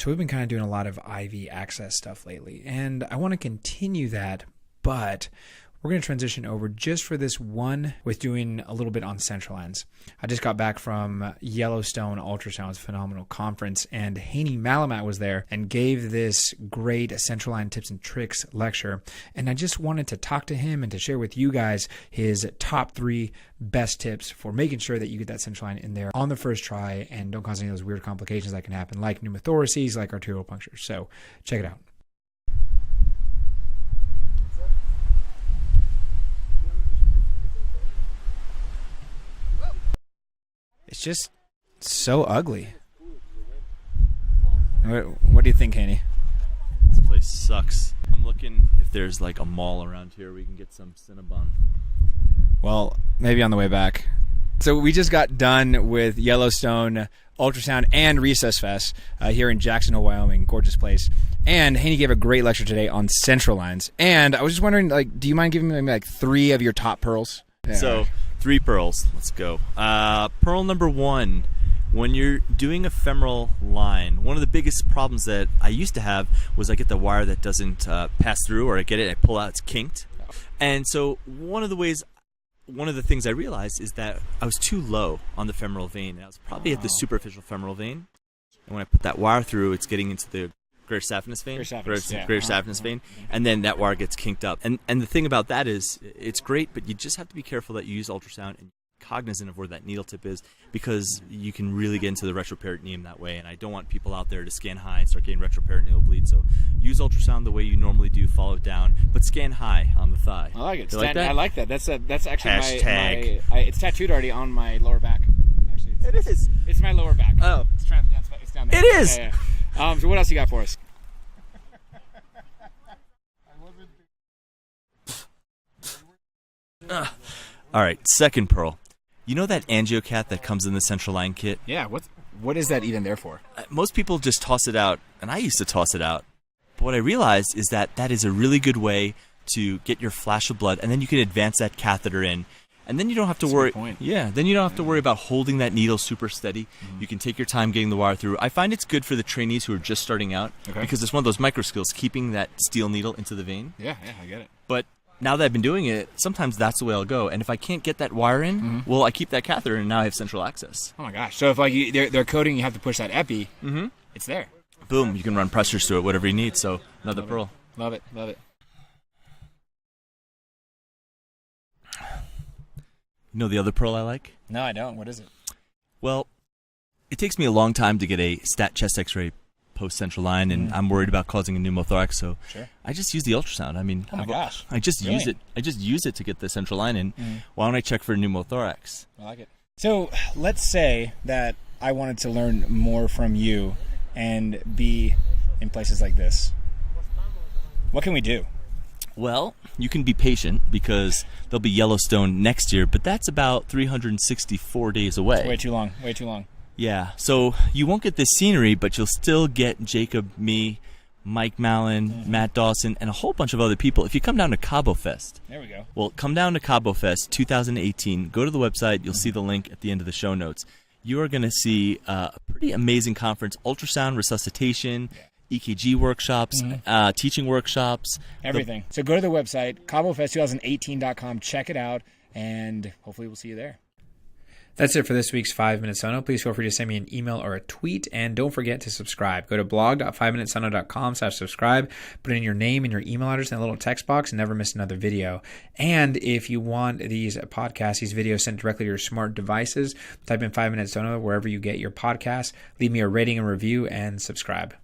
So we've been kind of doing a lot of IV access stuff lately, and I want to continue that, but we're going to transition over just for this one with doing a little bit on central lines. I just got back from Yellowstone Ultrasound's phenomenal conference, and Haney Mallemat was there and gave this great central line tips and tricks lecture. And I just wanted to talk to him and to share with you guys his top 3 best tips for making sure that you get that central line in there on the first try and don't cause any of those weird complications that can happen, like pneumothoraces, like arterial punctures. So check it out. It's just so ugly. What do you think, Haney? This place sucks. I'm looking if there's like a mall around here we can get some Cinnabon. Well, maybe on the way back. So we just got done with Yellowstone Ultrasound and Recess Fest here in Jacksonville, Wyoming. Gorgeous place. And Haney gave a great lecture today on central lines. And I was just wondering, like, do you mind giving me like 3 of your top pearls? Yeah. So 3 pearls. Let's go. Pearl number 1. When you're doing a femoral line, one of the biggest problems that I used to have was I get the wire that doesn't pass through, or I get it, I pull out, it's kinked. And so one of the things I realized is that I was too low on the femoral vein. I was probably at the superficial femoral vein. And when I put that wire through, it's getting into the greater saphenous vein, greater saphenous vein, and then that wire gets kinked up. And the thing about that is, it's great, but you just have to be careful that you use ultrasound and cognizant of where that needle tip is, because you can really get into the retroperitoneum that way. And I don't want people out there to scan high and start getting retroperitoneal bleed. So use ultrasound the way you normally do, follow it down, but scan high on the thigh. I like it. You like that? I like that. That's actually Hashtag. it's tattooed already on my lower back. Actually, It is. It's my lower back. Oh. It's down there. It is. Yeah. So what else you got for us? All right, second pearl. You know that angiocat that comes in the central line kit? Yeah. What is that even there for? Most people just toss it out, and I used to toss it out. But what I realized is that that is a really good way to get your flash of blood, and then you can advance that catheter in. And then you don't have to worry. Yeah, then you don't have to worry about holding that needle super steady. Mm-hmm. You can take your time getting the wire through. I find it's good for the trainees who are just starting out, because it's one of those micro skills, keeping that steel needle into the vein. Yeah, I get it. But now that I've been doing it, sometimes that's the way I'll go. And if I can't get that wire in, well, I keep that catheter, and now I have central access. Oh my gosh! So if they're coding, you have to push that epi. It's there. Boom! You can run pressures through it, whatever you need. So another pearl. Love it. You know the other pearl I like? No, I don't. What is it? Well, it takes me a long time to get a stat chest X-ray post-central line, and I'm worried about causing a pneumothorax, so I just use the ultrasound. I mean, oh my gosh. I just use it. I just use it to get the central line in. Why don't I check for a pneumothorax? I like it. So let's say that I wanted to learn more from you and be in places like this. What can we do? Well, you can be patient, because there'll be Yellowstone next year, but that's about 364 days away. It's way too long. Way too long. Yeah, so you won't get this scenery, but you'll still get Jacob, me, Mike Mallon, Matt Dawson, and a whole bunch of other people if you come down to Cabo Fest. There we go. Well, come down to Cabo Fest 2018. Go to the website. You'll see the link at the end of the show notes. You are going to see a pretty amazing conference, ultrasound, resuscitation, EKG workshops, teaching workshops. Everything. So go to the website, CaboFest2018.com. Check it out, and hopefully we'll see you there. That's it for this week's 5-Minute Sono. Please feel free to send me an email or a tweet, and don't forget to subscribe. Go to blog.5minutesono.com/subscribe. Put in your name and your email address in a little text box, and never miss another video. And if you want these podcasts, these videos sent directly to your smart devices, type in 5-Minute Sono wherever you get your podcasts. Leave me a rating and review, and subscribe.